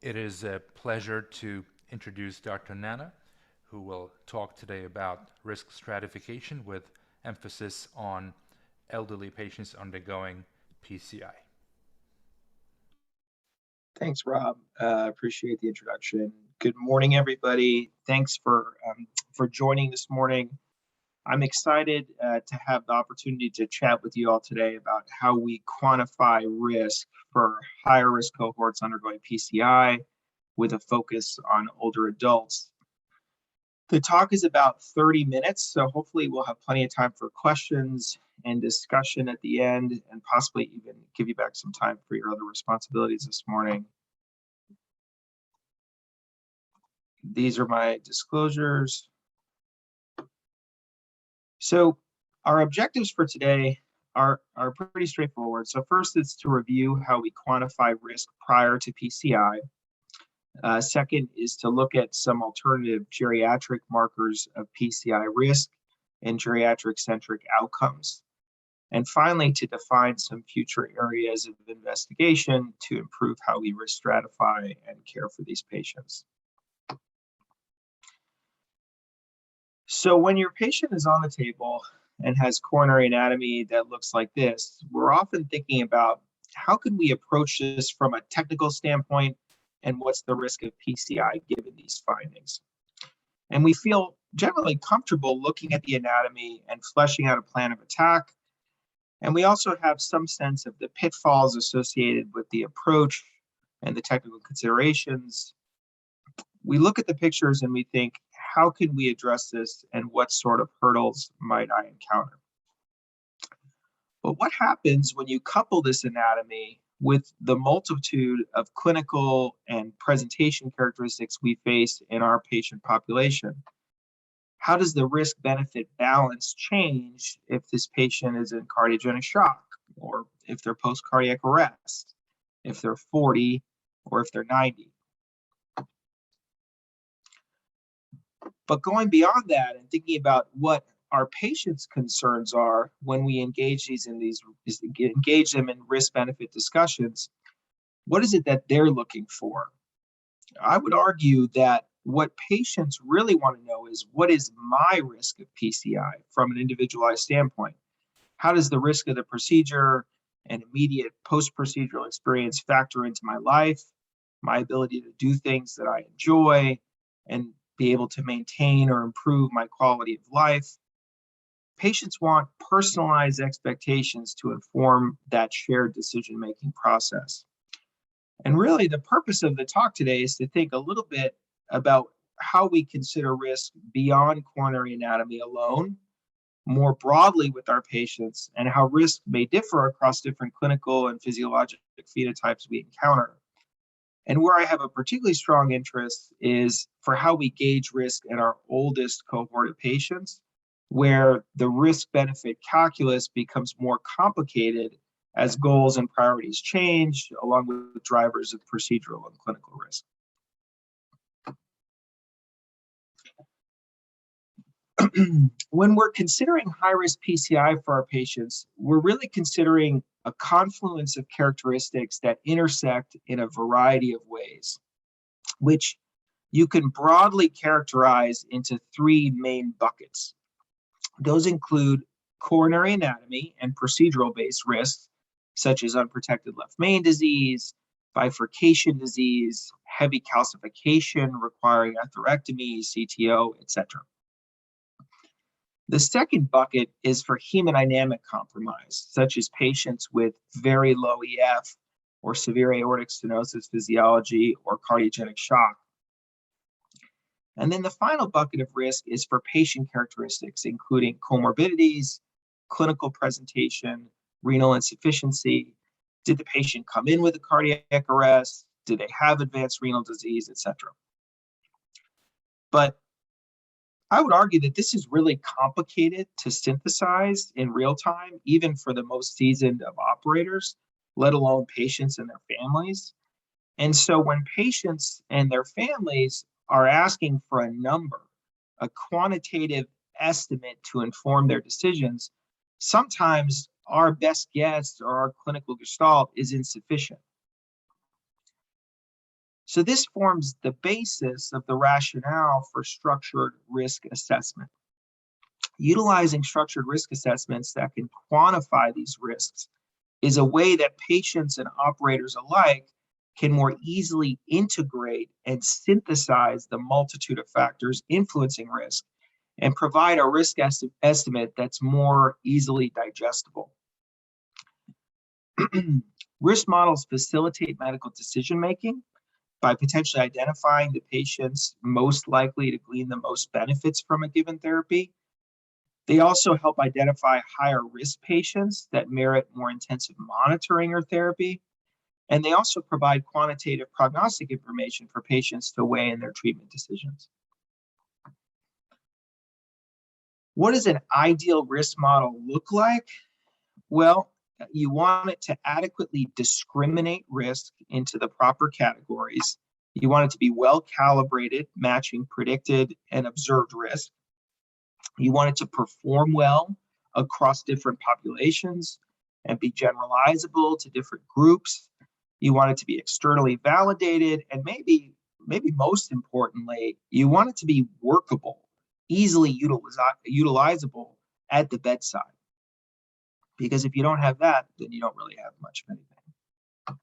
It is a pleasure to introduce Dr. Nanna, who will talk today about risk stratification with emphasis on elderly patients undergoing PCI. Thanks, Rob. Appreciate the introduction. Good morning, everybody. Thanks for joining this morning. I'm excited to have the opportunity to chat with you all today about how we quantify risk for higher risk cohorts undergoing PCI with a focus on older adults. The talk is about 30 minutes, so hopefully we'll have plenty of time for questions and discussion at the end, and possibly even give you back some time for your other responsibilities this morning. These are my disclosures. So our objectives for today are pretty straightforward. So first is to review how we quantify risk prior to PCI. Second is to look at some alternative geriatric markers of PCI risk and geriatric-centric outcomes. And finally, to define some future areas of investigation to improve how we risk stratify and care for these patients. So when your patient is on the table and has coronary anatomy that looks like this, we're often thinking about how can we approach this from a technical standpoint and what's the risk of PCI given these findings. And we feel generally comfortable looking at the anatomy and fleshing out a plan of attack. And we also have some sense of the pitfalls associated with the approach and the technical considerations. We look at the pictures and we think, how can we address this and what sort of hurdles might I encounter? But what happens when you couple this anatomy with the multitude of clinical and presentation characteristics we face in our patient population? How does the risk-benefit balance change if this patient is in cardiogenic shock, or if they're post-cardiac arrest, if they're 40, or if they're 90? But going beyond that and thinking about what our patients' concerns are when we engage them in risk-benefit discussions, what is it that they're looking for? I would argue that what patients really want to know is, what is my risk of PCI from an individualized standpoint? How does the risk of the procedure and immediate post-procedural experience factor into my life, my ability to do things that I enjoy, and be able to maintain or improve my quality of life? Patients want personalized expectations to inform that shared decision-making process. And really, the purpose of the talk today is to think a little bit about how we consider risk beyond coronary anatomy alone, more broadly with our patients, and how risk may differ across different clinical and physiologic phenotypes we encounter. And where I have a particularly strong interest is for how we gauge risk in our oldest cohort of patients, where the risk-benefit calculus becomes more complicated as goals and priorities change, along with drivers of procedural and clinical risk. When we're considering high-risk PCI for our patients, we're really considering a confluence of characteristics that intersect in a variety of ways, which you can broadly characterize into three main buckets. Those include coronary anatomy and procedural-based risks, such as unprotected left main disease, bifurcation disease, heavy calcification requiring atherectomy, CTO, etc. The second bucket is for hemodynamic compromise, such as patients with very low EF or severe aortic stenosis physiology or cardiogenic shock. And then the final bucket of risk is for patient characteristics, including comorbidities, clinical presentation, renal insufficiency. Did the patient come in with a cardiac arrest? Did they have advanced renal disease, etc.? But I would argue that this is really complicated to synthesize in real time, even for the most seasoned of operators, let alone patients and their families. And so when patients and their families are asking for a number, a quantitative estimate to inform their decisions, sometimes our best guess or our clinical gestalt is insufficient. So this forms the basis of the rationale for structured risk assessment. Utilizing structured risk assessments that can quantify these risks is a way that patients and operators alike can more easily integrate and synthesize the multitude of factors influencing risk and provide a risk estimate that's more easily digestible. Risk models facilitate medical decision making by potentially identifying the patients most likely to glean the most benefits from a given therapy. They also help identify higher risk patients that merit more intensive monitoring or therapy. And they also provide quantitative prognostic information for patients to weigh in their treatment decisions. What does an ideal risk model look like? Well, you want it to adequately discriminate risk into the proper categories. You want it to be well calibrated, matching predicted and observed risk. You want it to perform well across different populations and be generalizable to different groups. You want it to be externally validated, and maybe most importantly, you want it to be workable, easily utilizable at the bedside. Because if you don't have that, then you don't really have much of anything.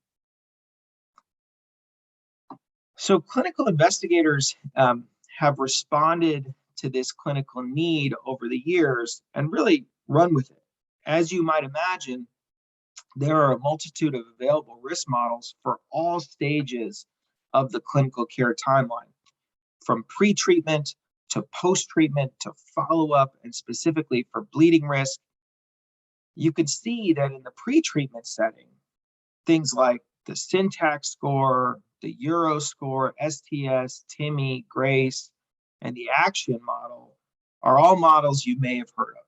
So clinical investigators have responded to this clinical need over the years and really run with it. As you might imagine, there are a multitude of available risk models for all stages of the clinical care timeline, from pre-treatment to post-treatment to follow-up, and specifically for bleeding risk. You can see that in the pre-treatment setting, things like the syntax score, the Euro score, STS, TIMI, GRACE, and the action model are all models you may have heard of.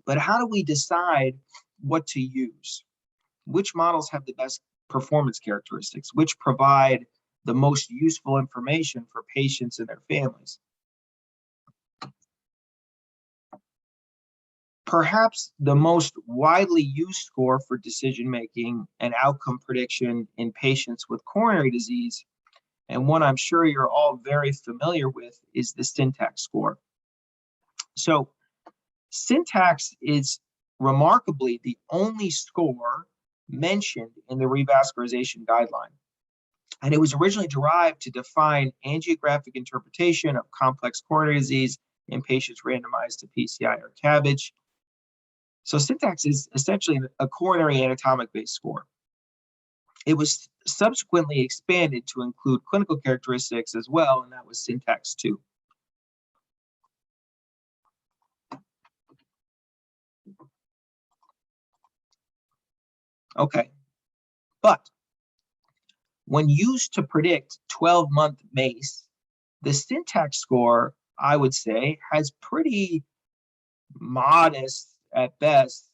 But how do we decide what to use? Which models have the best performance characteristics? Which provide the most useful information for patients and their families? Perhaps the most widely used score for decision-making and outcome prediction in patients with coronary disease, and one I'm sure you're all very familiar with, is the syntax score. So syntax is remarkably the only score mentioned in the revascularization guideline. And it was originally derived to define angiographic interpretation of complex coronary disease in patients randomized to PCI or CABG. So syntax is essentially a coronary anatomic-based score. It was subsequently expanded to include clinical characteristics as well, and that was syntax 2. Okay, but when used to predict 12-month MACE, the syntax score, I would say, has pretty modest, at best,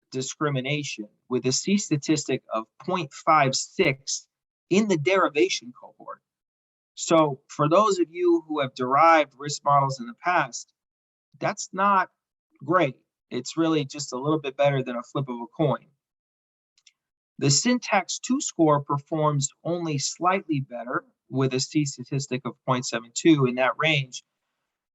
discrimination, with a C statistic of 0.56 in the derivation cohort. So for those of you who have derived risk models in the past, that's not great. It's really just a little bit better than a flip of a coin. The syntax 2 score performs only slightly better with a C statistic of 0.72 in that range,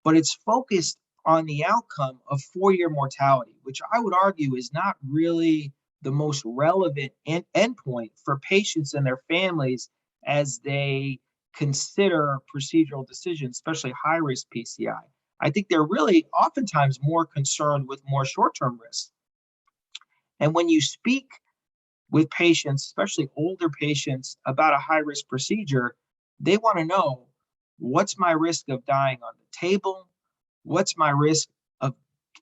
but it's focused on the outcome of 4-year mortality, which I would argue is not really the most relevant endpoint for patients and their families as they consider procedural decisions, especially high-risk PCI. I think they're really oftentimes more concerned with more short-term risks. And when you speak with patients, especially older patients, about a high-risk procedure, they want to know, what's my risk of dying on the table? What's my risk of,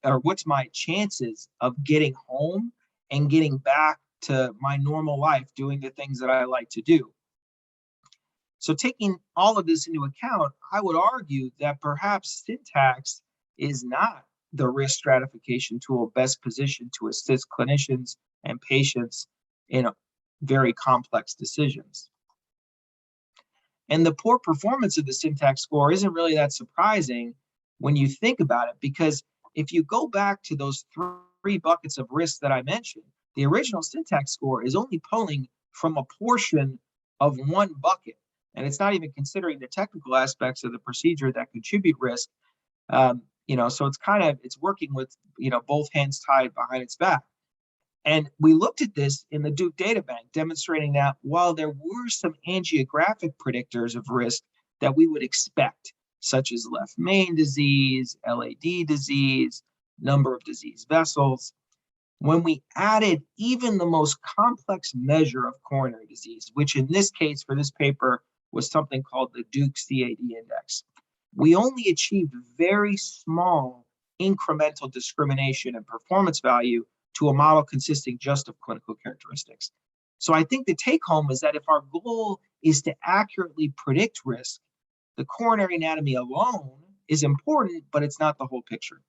or what's my chances of getting home and getting back to my normal life, doing the things that I like to do? So taking all of this into account, I would argue that perhaps syntax is not the risk stratification tool best positioned to assist clinicians and patients in very complex decisions. And the poor performance of the syntax score isn't really that surprising when you think about it, because if you go back to those 3 buckets of risk that I mentioned, the original syntax score is only pulling from a portion of one bucket. And it's not even considering the technical aspects of the procedure that contribute risk. So it's working with, both hands tied behind its back. And we looked at this in the Duke Data Bank, demonstrating that while there were some angiographic predictors of risk that we would expect, such as left main disease, LAD disease, number of diseased vessels, when we added even the most complex measure of coronary disease, which in this case for this paper was something called the Duke CAD index, we only achieved very small incremental discrimination and performance value to a model consisting just of clinical characteristics. So I think the take home is that if our goal is to accurately predict risk, the coronary anatomy alone is important, but it's not the whole picture.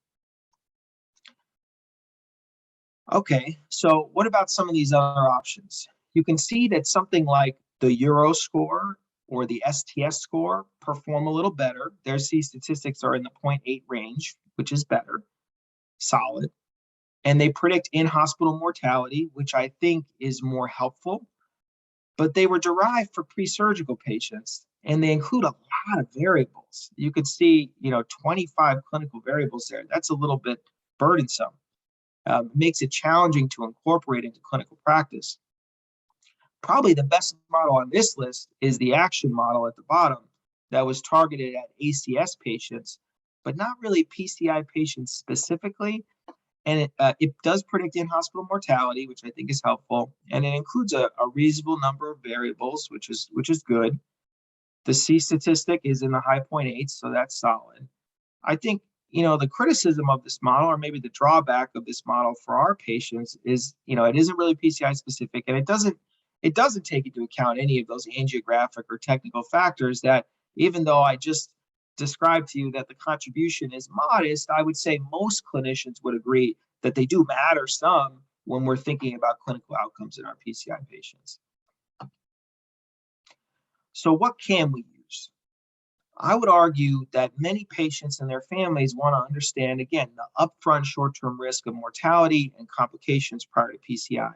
Okay, so what about some of these other options? You can see that something like the Euro score or the STS score perform a little better. Their C statistics are in the 0.8 range, which is better, solid. And they predict in-hospital mortality, which I think is more helpful. But they were derived for pre-surgical patients, and they include a lot of variables. You could see, 25 clinical variables there. That's a little bit burdensome. Makes it challenging to incorporate into clinical practice. Probably the best model on this list is the action model at the bottom that was targeted at ACS patients, but not really PCI patients specifically. And it does predict in-hospital mortality, which I think is helpful. And it includes a reasonable number of variables, which is good. The C statistic is in the high 0.8, so that's solid. I think, the criticism of this model, or maybe the drawback of this model for our patients is, it isn't really PCI specific, and it doesn't take into account any of those angiographic or technical factors that, even though I just described to you that the contribution is modest, I would say most clinicians would agree that they do matter some when we're thinking about clinical outcomes in our PCI patients. So what can we use? I would argue that many patients and their families want to understand, again, the upfront short-term risk of mortality and complications prior to PCI.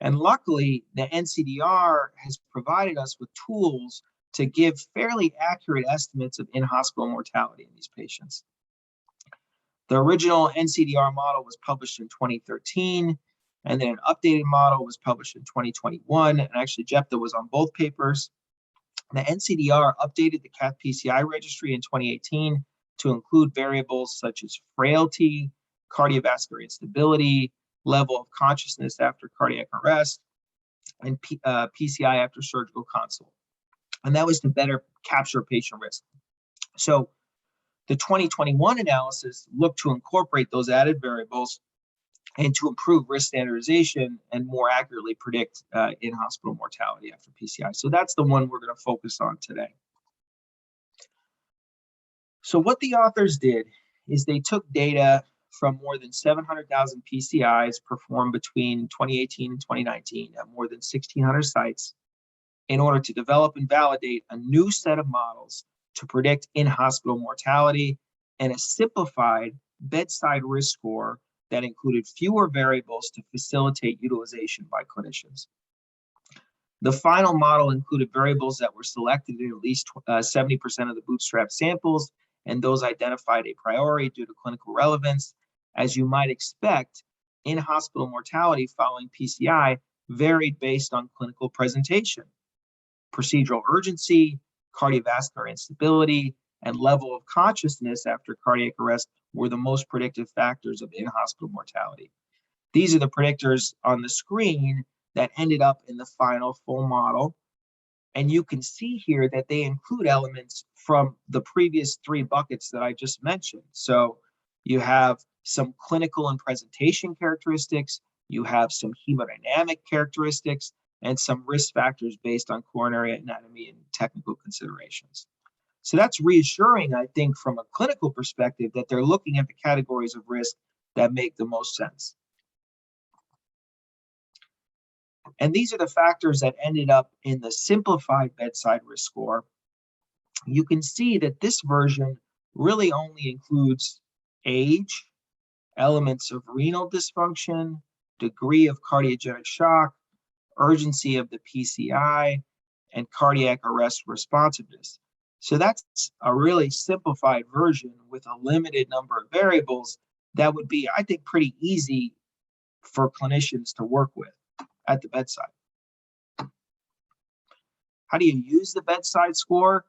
And luckily, the NCDR has provided us with tools to give fairly accurate estimates of in-hospital mortality in these patients. The original NCDR model was published in 2013, and then an updated model was published in 2021, and actually Jepta was on both papers. The NCDR updated the CATH PCI registry in 2018 to include variables such as frailty, cardiovascular instability, level of consciousness after cardiac arrest, and PCI after surgical consult. And that was to better capture patient risk. So the 2021 analysis looked to incorporate those added variables and to improve risk standardization and more accurately predict in-hospital mortality after PCI. So that's the one we're going to focus on today. So what the authors did is they took data from more than 700,000 PCIs performed between 2018 and 2019 at more than 1,600 sites in order to develop and validate a new set of models to predict in-hospital mortality and a simplified bedside risk score that included fewer variables to facilitate utilization by clinicians. The final model included variables that were selected in at least 70% of the bootstrap samples, and those identified a priori due to clinical relevance. As you might expect, in-hospital mortality following PCI varied based on clinical presentation, procedural urgency, cardiovascular instability, and level of consciousness after cardiac arrest were the most predictive factors of in-hospital mortality. These are the predictors on the screen that ended up in the final full model. And you can see here that they include elements from the previous three buckets that I just mentioned. So you have some clinical and presentation characteristics, you have some hemodynamic characteristics, and some risk factors based on coronary anatomy and technical considerations. So that's reassuring, I think, from a clinical perspective, that they're looking at the categories of risk that make the most sense. And these are the factors that ended up in the simplified bedside risk score. You can see that this version really only includes age, elements of renal dysfunction, degree of cardiogenic shock, urgency of the PCI, and cardiac arrest responsiveness. So that's a really simplified version with a limited number of variables that would be, I think, pretty easy for clinicians to work with at the bedside. How do you use the bedside score?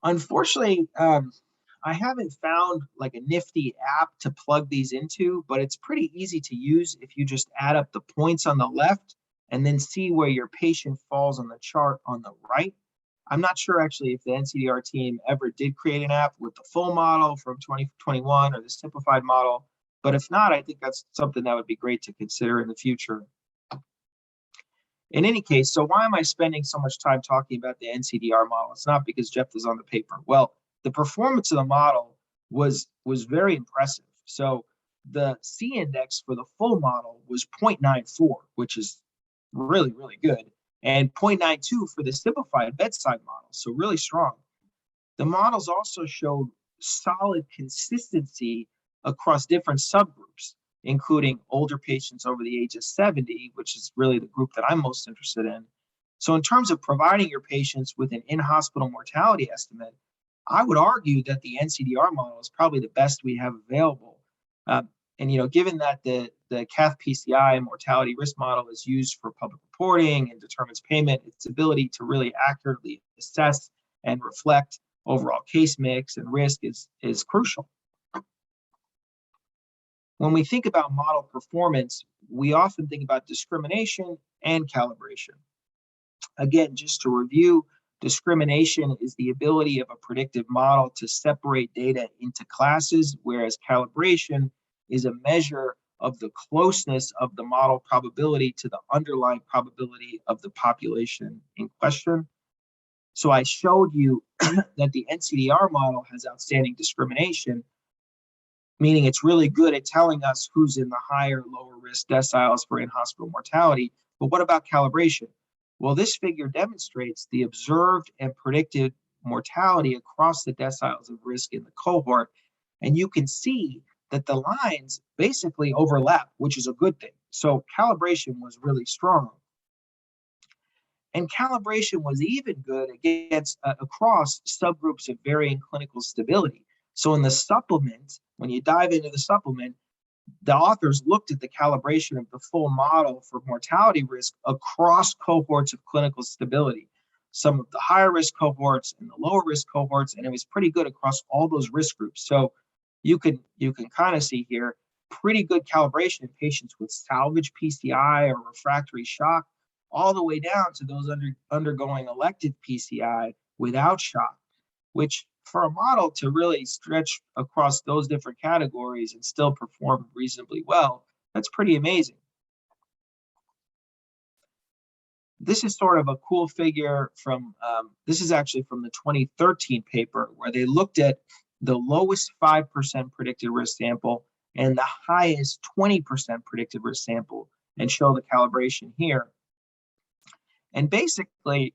Unfortunately, I haven't found like a nifty app to plug these into, but it's pretty easy to use if you just add up the points on the left and then see where your patient falls on the chart on the right. I'm not sure actually if the NCDR team ever did create an app with the full model from 2021 or the simplified model, but if not, I think that's something that would be great to consider in the future. In any case, so why am I spending so much time talking about the NCDR model? It's not because Jeff was on the paper. Well, the performance of the model was very impressive. So the C index for the full model was 0.94, which is really, really good, and 0.92 for the simplified bedside model, so really strong. The models also showed solid consistency across different subgroups, including older patients over the age of 70, which is really the group that I'm most interested in. So in terms of providing your patients with an in-hospital mortality estimate, I would argue that the NCDR model is probably the best we have available. And given that the CAF PCI mortality risk model is used for public reporting and determines payment, its ability to really accurately assess and reflect overall case mix and risk is crucial. When we think about model performance, we often think about discrimination and calibration. Again, just to review, discrimination is the ability of a predictive model to separate data into classes, whereas calibration is a measure of the closeness of the model probability to the underlying probability of the population in question. So I showed you that the NCDR model has outstanding discrimination, meaning it's really good at telling us who's in the higher, lower risk deciles for in-hospital mortality. But what about calibration? Well, this figure demonstrates the observed and predicted mortality across the deciles of risk in the cohort. And you can see that the lines basically overlap, which is a good thing. So calibration was really strong. And calibration was even good against across subgroups of varying clinical stability. So in the supplement, when you dive into the supplement, the authors looked at the calibration of the full model for mortality risk across cohorts of clinical stability, some of the higher risk cohorts and the lower risk cohorts, and it was pretty good across all those risk groups. So you can kind of see here pretty good calibration in patients with salvage PCI or refractory shock, all the way down to those undergoing elective PCI without shock, which for a model to really stretch across those different categories and still perform reasonably well, that's pretty amazing. This is sort of a cool figure from, this is actually from the 2013 paper where they looked at the lowest 5% predicted risk sample and the highest 20% predicted risk sample and show the calibration here. And basically,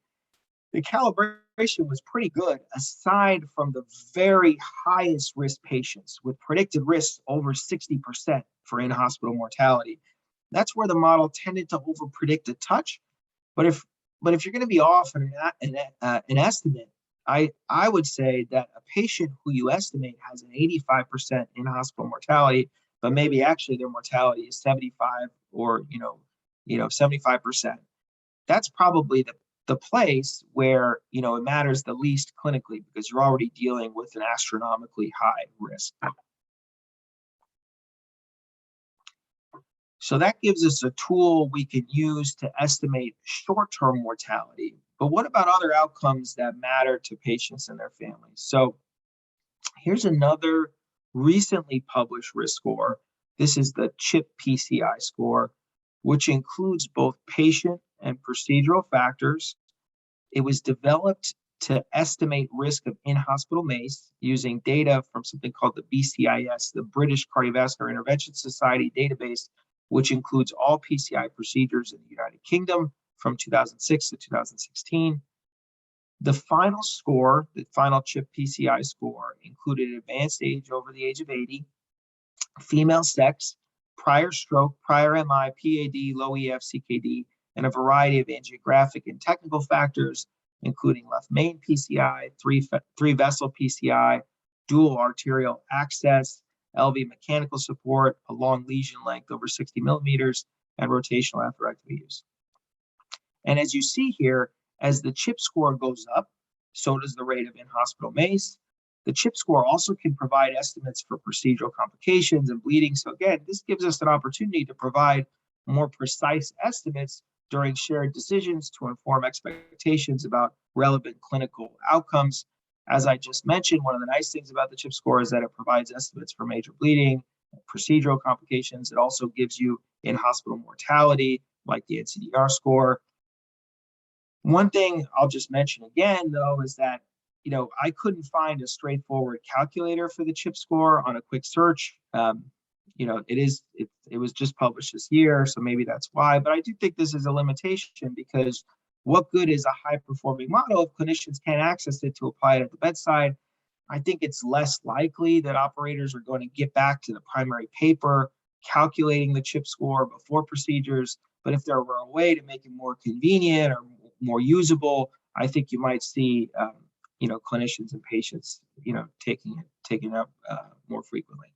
the calibration was pretty good, aside from the very highest risk patients with predicted risks over 60% for in-hospital mortality. That's where the model tended to overpredict a touch. But if you're going to be off an estimate, I would say that a patient who you estimate has an 85% in-hospital mortality, but maybe actually their mortality is 75 or 75%. That's probably the place where it matters the least clinically, because you're already dealing with an astronomically high risk. So that gives us a tool we can use to estimate short-term mortality. But what about other outcomes that matter to patients and their families? So here's another recently published risk score. This is the CHIP PCI score, which includes both patient and procedural factors. It was developed to estimate risk of in-hospital MACE using data from something called the BCIS, the British Cardiovascular Intervention Society database, which includes all PCI procedures in the United Kingdom from 2006 to 2016. The final score, the final CHIP PCI score, included advanced age over the age of 80, female sex, prior stroke, prior MI, PAD, low EF, CKD, and a variety of angiographic and technical factors, including left main PCI, three vessel PCI, dual arterial access, LV mechanical support, a long lesion length over 60 millimeters, and rotational atherectomy use. And as you see here, as the CHIP score goes up, so does the rate of in-hospital MACE. The CHIP score also can provide estimates for procedural complications and bleeding. So again, this gives us an opportunity to provide more precise estimates during shared decisions to inform expectations about relevant clinical outcomes. As I just mentioned, one of the nice things about the CHIP score is that it provides estimates for major bleeding, procedural complications. It also gives you in-hospital mortality, like the NCDR score. One thing I'll just mention again, though, is that I couldn't find a straightforward calculator for the CHIP score on a quick search. It was just published this year, so maybe that's why. But I do think this is a limitation, because what good is a high-performing model if clinicians can't access it to apply it at the bedside? I think it's less likely that operators are going to get back to the primary paper calculating the CHIP score before procedures. But if there were a way to make it more convenient or more usable, I think you might see clinicians and patients taking it up more frequently.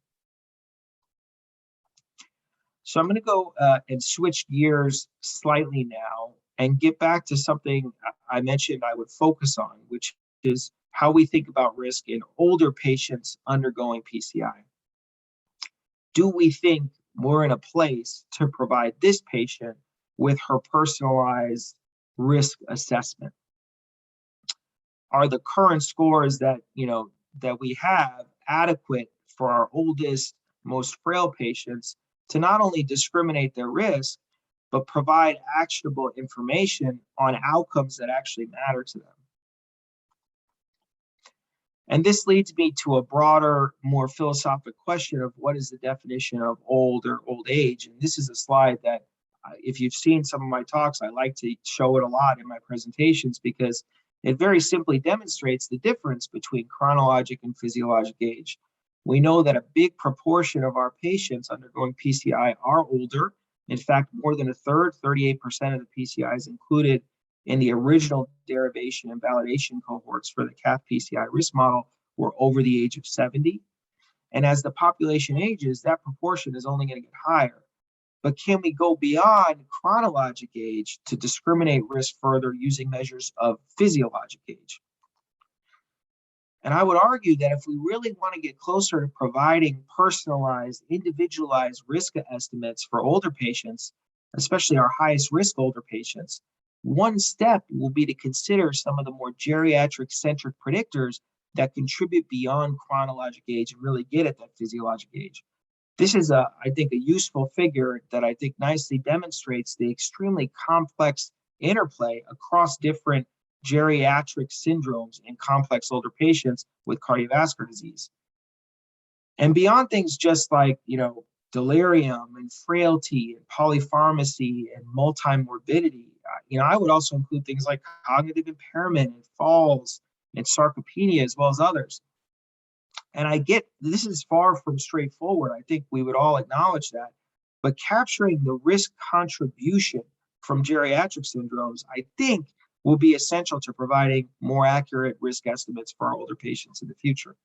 So I'm going to go and switch gears slightly now and get back to something I mentioned I would focus on, which is how we think about risk in older patients undergoing PCI. Do we think we're in a place to provide this patient with her personalized risk assessment? Are the current scores that we have adequate for our oldest, most frail patients to not only discriminate their risk, but provide actionable information on outcomes that actually matter to them? And this leads me to a broader, more philosophical question of what is the definition of old or old age? And this is a slide that, if you've seen some of my talks, I like to show it a lot in my presentations, because it very simply demonstrates the difference between chronologic and physiologic age. We know that a big proportion of our patients undergoing PCI are older. In fact, more than a third, 38% of the PCIs included in the original derivation and validation cohorts for the CAF PCI risk model were over the age of 70. And as the population ages, that proportion is only going to get higher. But can we go beyond chronologic age to discriminate risk further using measures of physiologic age? And I would argue that if we really want to get closer to providing personalized, individualized risk estimates for older patients, especially our highest risk older patients, one step will be to consider some of the more geriatric-centric predictors that contribute beyond chronologic age and really get at that physiologic age. This is, I think, a useful figure that I think nicely demonstrates the extremely complex interplay across different geriatric syndromes in complex older patients with cardiovascular disease. And beyond things just like, delirium and frailty and polypharmacy and multimorbidity, I would also include things like cognitive impairment and falls and sarcopenia, as well as others. And I get this is far from straightforward. I think we would all acknowledge that. But capturing the risk contribution from geriatric syndromes, I think, will be essential to providing more accurate risk estimates for our older patients in the future.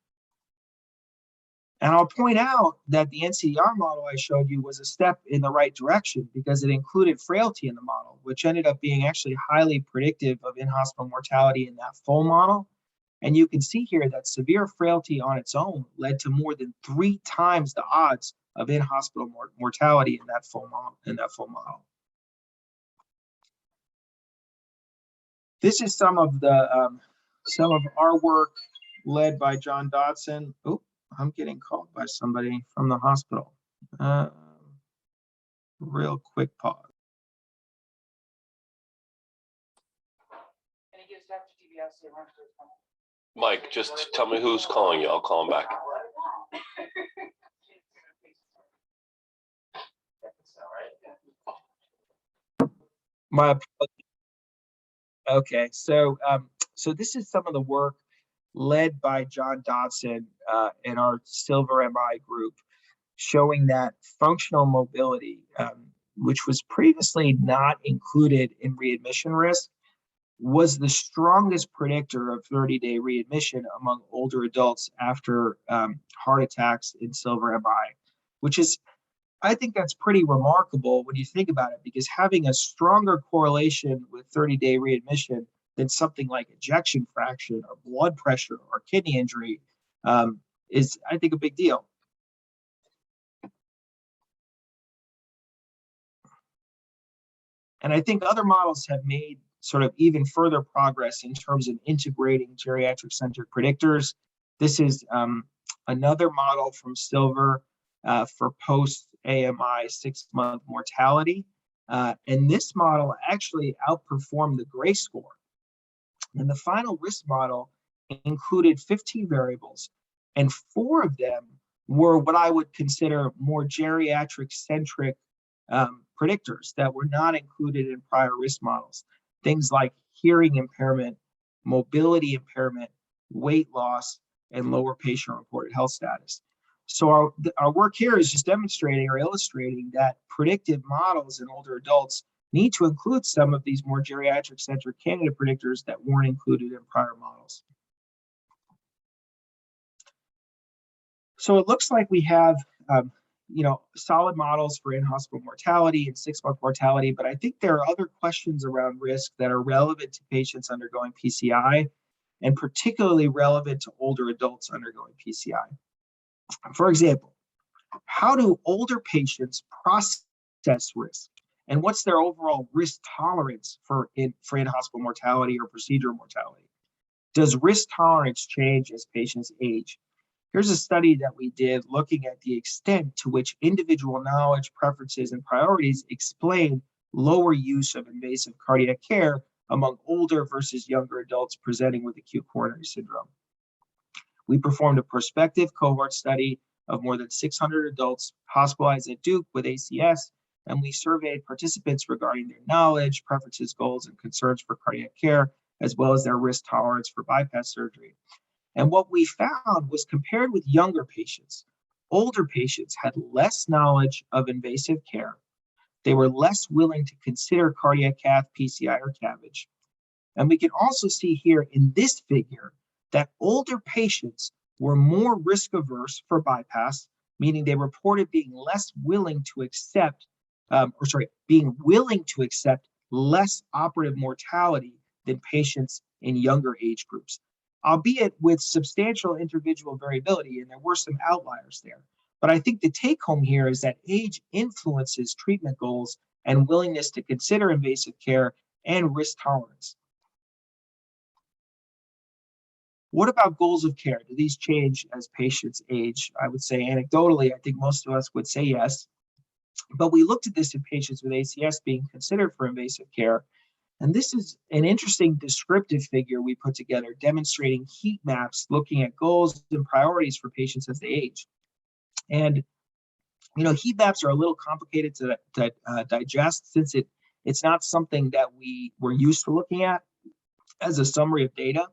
And I'll point out that the NCDR model I showed you was a step in the right direction, because it included frailty in the model, which ended up being actually highly predictive of in-hospital mortality in that full model. And you can see here that severe frailty on its own led to more than 3 times the odds of in-hospital mortality in that full model. This is some of our work led by John Dodson. Oh, I'm getting called by somebody from the hospital. Real quick pause. Mike, just tell me who's calling you. I'll call him back. My apologies. Okay, so this is some of the work led by John Dodson in our Silver MI group, showing that functional mobility, which was previously not included in readmission risk, was the strongest predictor of 30-day readmission among older adults after heart attacks in silver MI, which is, I think that's pretty remarkable when you think about it, because having a stronger correlation with 30-day readmission than something like ejection fraction or blood pressure or kidney injury is, I think, a big deal. And I think other models have made sort of even further progress in terms of integrating geriatric-centric predictors. This is another model from Silver for post-AMI 6-month mortality. And this model actually outperformed the Gray score. And the final risk model included 15 variables, and 4 of them were what I would consider more geriatric-centric predictors that were not included in prior risk models. Things like hearing impairment, mobility impairment, weight loss, and lower patient-reported health status. So our work here is just demonstrating or illustrating that predictive models in older adults need to include some of these more geriatric-centric candidate predictors that weren't included in prior models. So it looks like we have solid models for in-hospital mortality and 6-month mortality, but I think there are other questions around risk that are relevant to patients undergoing PCI, and particularly relevant to older adults undergoing PCI. For example, how do older patients process risk, and what's their overall risk tolerance for in-hospital mortality or procedural mortality? Does risk tolerance change as patients age? Here's a study that we did looking at the extent to which individual knowledge, preferences, and priorities explain lower use of invasive cardiac care among older versus younger adults presenting with acute coronary syndrome. We performed a prospective cohort study of more than 600 adults hospitalized at Duke with ACS, and we surveyed participants regarding their knowledge, preferences, goals, and concerns for cardiac care, as well as their risk tolerance for bypass surgery. And what we found was, compared with younger patients, older patients had less knowledge of invasive care. They were less willing to consider cardiac cath, PCI, or CABG. And we can also see here in this figure that older patients were more risk averse for bypass, meaning they reported being less willing to accept, being willing to accept less operative mortality than patients in younger age groups, albeit with substantial individual variability, and there were some outliers there. But I think the take home here is that age influences treatment goals and willingness to consider invasive care and risk tolerance. What about goals of care? Do these change as patients age? I would say anecdotally, I think most of us would say yes. But we looked at this in patients with ACS being considered for invasive care. And this is an interesting descriptive figure we put together demonstrating heat maps looking at goals and priorities for patients as they age. And, heat maps are a little complicated to digest, since it's not something that we were used to looking at as a summary of data.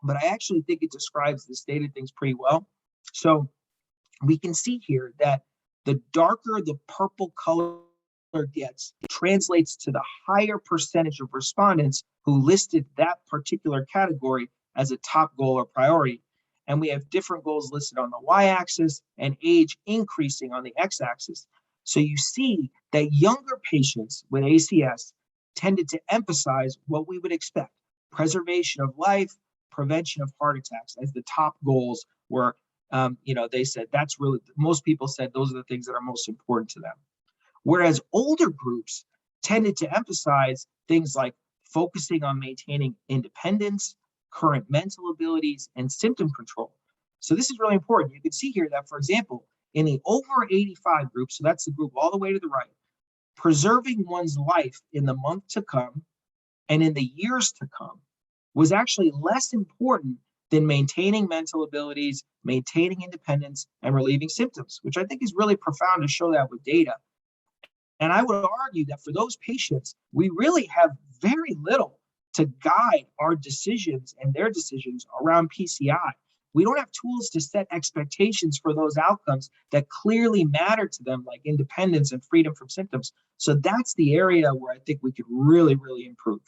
But I actually think it describes the state of things pretty well. So we can see here that the darker the purple color gets, it translates to the higher percentage of respondents who listed that particular category as a top goal or priority. And we have different goals listed on the y-axis and age increasing on the x-axis. So you see that younger patients with ACS tended to emphasize what we would expect: preservation of life, prevention of heart attacks as the top goals were. They said that's really, most people said those are the things that are most important to them. Whereas older groups tended to emphasize things like focusing on maintaining independence, current mental abilities, and symptom control. So this is really important. You can see here that, for example, in the over 85 group, so that's the group all the way to the right, preserving one's life in the month to come and in the years to come was actually less important than maintaining mental abilities, maintaining independence, and relieving symptoms, which I think is really profound to show that with data. And I would argue that for those patients, we really have very little to guide our decisions and their decisions around PCI. we don't have tools to set expectations for those outcomes that clearly matter to them, like independence and freedom from symptoms. So that's the area where I think we could really, really improve.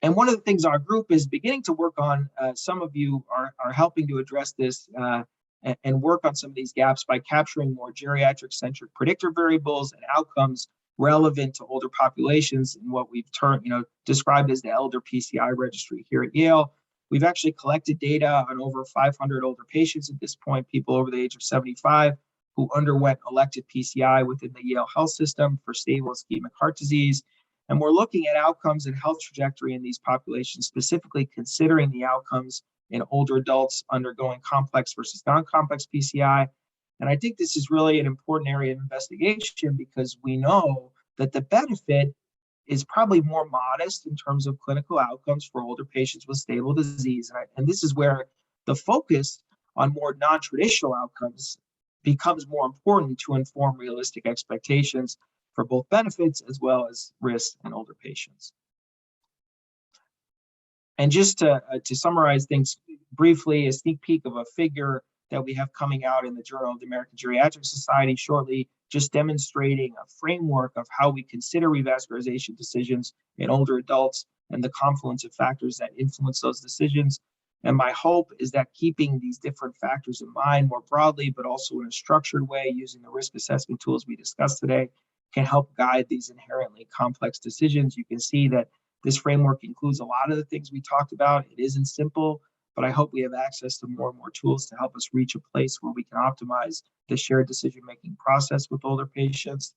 And one of the things our group is beginning to work on, some of you are helping to address this and work on some of these gaps by capturing more geriatric-centric predictor variables and outcomes relevant to older populations in what we've described as the Elder PCI registry here at Yale. We've actually collected data on over 500 older patients at this point, people over the age of 75 who underwent elected PCI within the Yale health system for stable ischemic heart disease. And we're looking at outcomes and health trajectory in these populations, specifically considering the outcomes in older adults undergoing complex versus non-complex PCI. And I think this is really an important area of investigation because we know that the benefit is probably more modest in terms of clinical outcomes for older patients with stable disease. And this is where the focus on more non-traditional outcomes becomes more important to inform realistic expectations for both benefits as well as risks in older patients. And just to summarize things briefly, a sneak peek of a figure that we have coming out in the Journal of the American Geriatric Society shortly, just demonstrating a framework of how we consider revascularization decisions in older adults and the confluence of factors that influence those decisions. And my hope is that keeping these different factors in mind more broadly, but also in a structured way using the risk assessment tools we discussed today, can help guide these inherently complex decisions. You can see that this framework includes a lot of the things we talked about. It isn't simple, but I hope we have access to more and more tools to help us reach a place where we can optimize the shared decision-making process with older patients.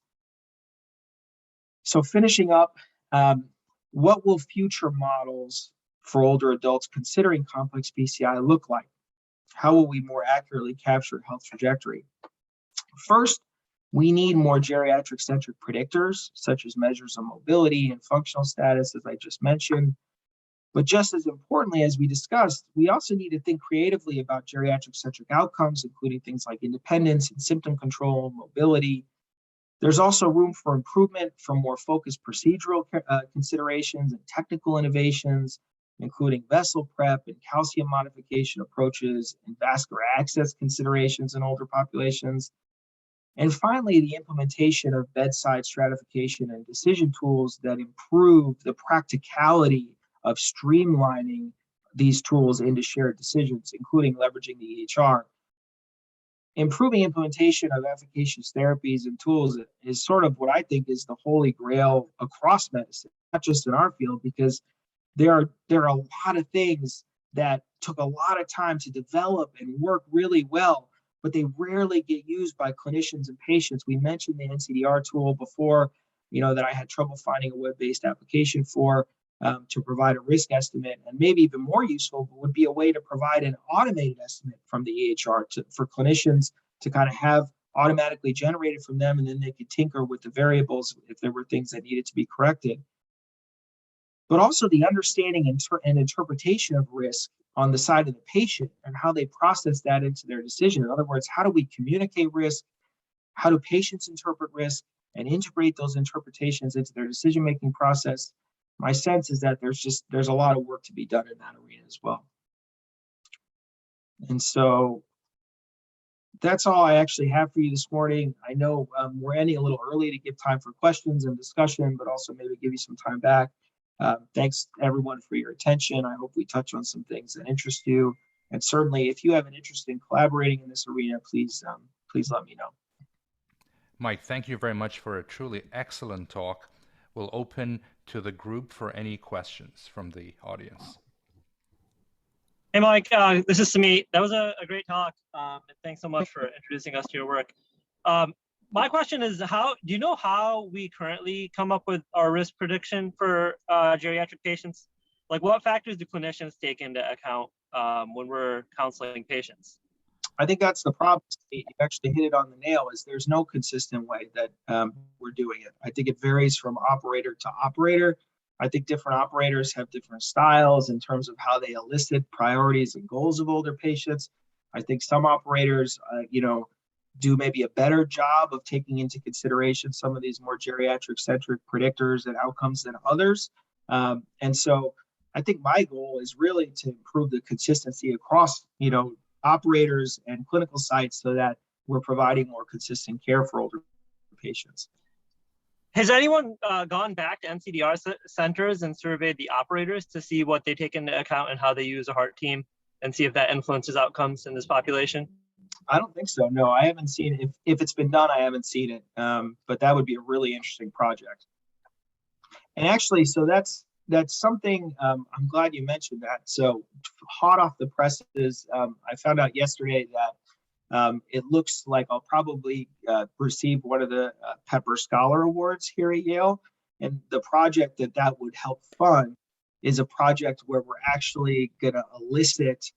So finishing up, what will future models for older adults considering complex PCI look like? How will we more accurately capture health trajectory? First, we need more geriatric-centric predictors, such as measures of mobility and functional status, as I just mentioned. But just as importantly, as we discussed, we also need to think creatively about geriatric-centric outcomes, including things like independence and symptom control, mobility. There's also room for improvement from more focused procedural considerations and technical innovations, including vessel prep and calcium modification approaches and vascular access considerations in older populations. And finally, the implementation of bedside stratification and decision tools that improve the practicality of streamlining these tools into shared decisions, including leveraging the EHR. Improving implementation of efficacious therapies and tools is sort of what I think is the holy grail across medicine, not just in our field, because there are a lot of things that took a lot of time to develop and work really well, but they rarely get used by clinicians and patients. We mentioned the NCDR tool before, that I had trouble finding a web-based application for to provide a risk estimate, and maybe even more useful would be a way to provide an automated estimate from the EHR for clinicians to kind of have automatically generated from them, and then they could tinker with the variables if there were things that needed to be corrected. But also the understanding and interpretation of risk on the side of the patient and how they process that into their decision. In other words, how do we communicate risk? How do patients interpret risk and integrate those interpretations into their decision-making process? My sense is that there's a lot of work to be done in that arena as well. And so that's all I actually have for you this morning. I know we're ending a little early to give time for questions and discussion, but also maybe give you some time back. Thanks everyone for your attention. I hope we touch on some things that interest you. And certainly if you have an interest in collaborating in this arena, please let me know. Mike, thank you very much for a truly excellent talk. We'll open to the group for any questions from the audience. Hey, Mike, this is Samit. That was a great talk. And thanks so much for introducing us to your work. My question is, do you know how we currently come up with our risk prediction for geriatric patients? Like, what factors do clinicians take into account when we're counseling patients? I think that's the problem. You actually hit it on the nail, is there's no consistent way that we're doing it. I think it varies from operator to operator. I think different operators have different styles in terms of how they elicit priorities and goals of older patients. I think some operators, do maybe a better job of taking into consideration some of these more geriatric-centric predictors and outcomes than others. And so I think my goal is really to improve the consistency across, operators and clinical sites so that we're providing more consistent care for older patients. Has anyone gone back to NCDR centers and surveyed the operators to see what they take into account and how they use a heart team and see if that influences outcomes in this population? I don't think so. No, I haven't seen it. If it's been done, I haven't seen it. But that would be a really interesting project. And actually, so that's something, I'm glad you mentioned that. So hot off the presses, I found out yesterday that it looks like I'll probably receive one of the Pepper Scholar Awards here at Yale. And the project that would help fund is a project where we're actually going to elicit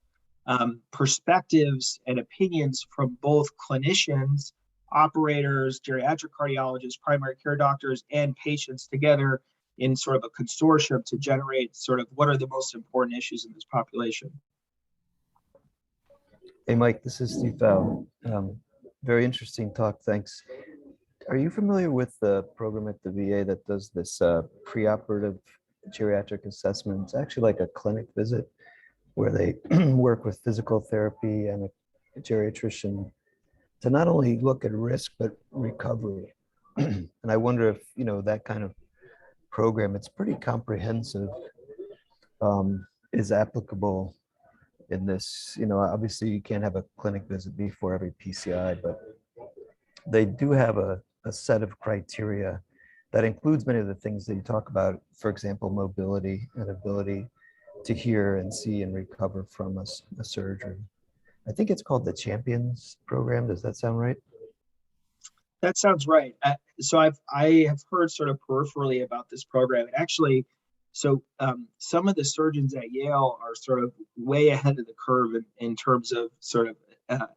perspectives and opinions from both clinicians, operators, geriatric cardiologists, primary care doctors, and patients together in sort of a consortium to generate sort of what are the most important issues in this population. Hey, Mike, this is Steve Fow. Very interesting talk, thanks. Are you familiar with the program at the VA that does this preoperative geriatric assessment? It's actually like a clinic visit where they work with physical therapy and a geriatrician to not only look at risk, but recovery. And I wonder if, that kind of program, it's pretty comprehensive, is applicable in this. Obviously you can't have a clinic visit before every PCI, but they do have a set of criteria that includes many of the things that you talk about, for example, mobility and ability to hear and see and recover from a surgery. I think it's called the Champions program. Does that sound right? That sounds right. So I have heard sort of peripherally about this program. And actually, so some of the surgeons at Yale are sort of way ahead of the curve in terms of sort of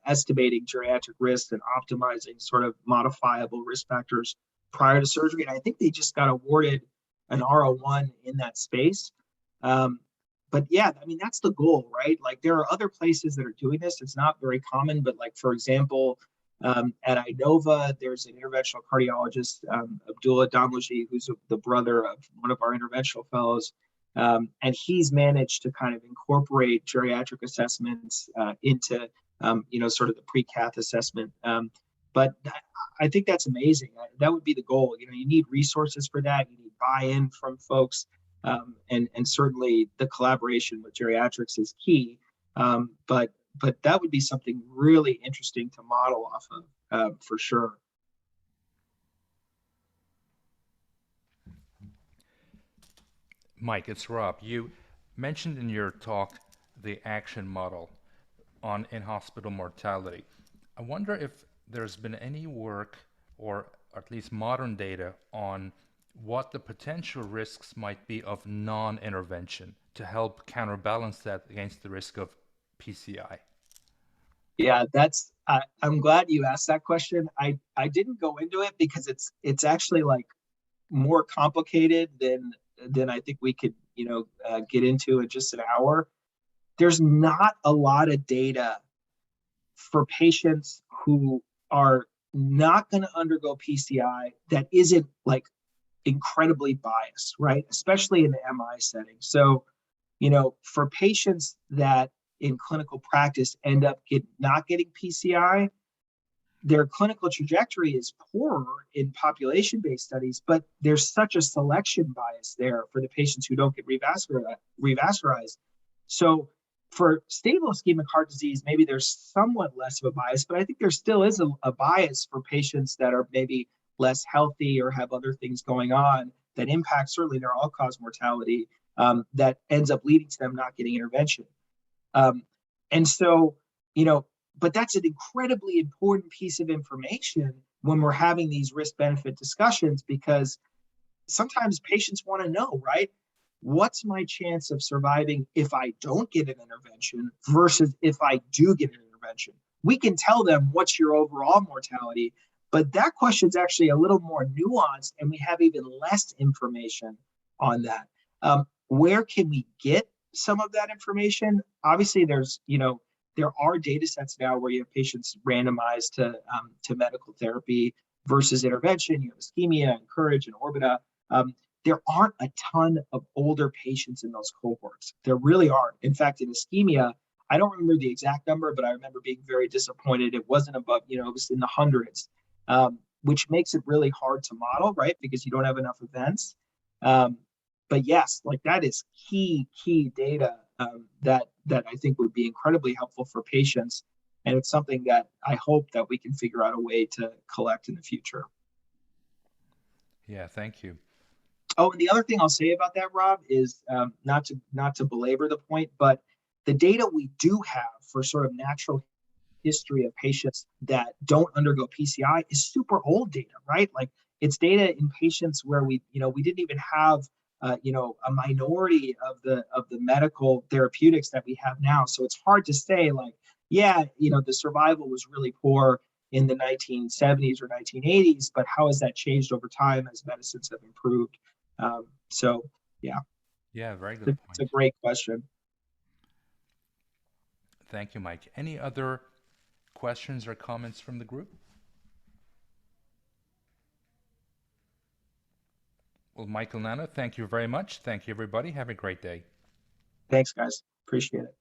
estimating geriatric risk and optimizing sort of modifiable risk factors prior to surgery. And I think they just got awarded an R01 in that space. But yeah, I mean, that's the goal, right? Like there are other places that are doing this. It's not very common, but like, for example, at Inova, there's an interventional cardiologist, Abdullah Damlaji, who's the brother of one of our interventional fellows. And he's managed to kind of incorporate geriatric assessments into, sort of the pre-cath assessment. But I think that's amazing. That would be the goal. You need resources for that. You need buy-in from folks. And certainly the collaboration with geriatrics is key. But that would be something really interesting to model off of, for sure. Mike, it's Rob. You mentioned in your talk the action model on in-hospital mortality. I wonder if there's been any work, or at least modern data, on what the potential risks might be of non-intervention to help counterbalance that against the risk of PCI. Yeah, I'm glad you asked that question. I didn't go into it because it's actually like more complicated than I think we could get into in just an hour. There's not a lot of data for patients who are not going to undergo PCI that isn't like incredibly biased, right? Especially in the MI setting. So, for patients that in clinical practice end up not getting PCI, their clinical trajectory is poorer in population-based studies, but there's such a selection bias there for the patients who don't get revascularized. So for stable ischemic heart disease, maybe there's somewhat less of a bias, but I think there still is a bias for patients that are maybe less healthy or have other things going on that impact certainly their all-cause mortality, that ends up leading to them not getting intervention. And so, but that's an incredibly important piece of information when we're having these risk-benefit discussions, because sometimes patients want to know, right? What's my chance of surviving if I don't get an intervention versus if I do get an intervention? We can tell them what's your overall mortality, but that question is actually a little more nuanced, and we have even less information on that. Where can we get some of that information? Obviously, there are data sets now where you have patients randomized to medical therapy versus intervention. You have ischemia and courage and orbita. there aren't a ton of older patients in those cohorts. There really aren't. In fact, in ischemia, I don't remember the exact number, but I remember being very disappointed. It wasn't above, it was in the hundreds, which makes it really hard to model, right? Because you don't have enough events. But yes, like that is key data that I think would be incredibly helpful for patients. And it's something that I hope that we can figure out a way to collect in the future. Yeah, thank you. Oh, and the other thing I'll say about that, Rob, is not to belabor the point, but the data we do have for sort of natural history of patients that don't undergo PCI is super old data, right? Like it's data in patients where we didn't even have a minority of the medical therapeutics that we have now. So it's hard to say like, yeah, the survival was really poor in the 1970s or 1980s, but how has that changed over time as medicines have improved? So yeah. Yeah, very good It's a great question. Thank you, Mike. Any other questions or comments from the group? Well, Michael, Nanna, thank you very much. Thank you, everybody. Have a great day. Thanks, guys. Appreciate it.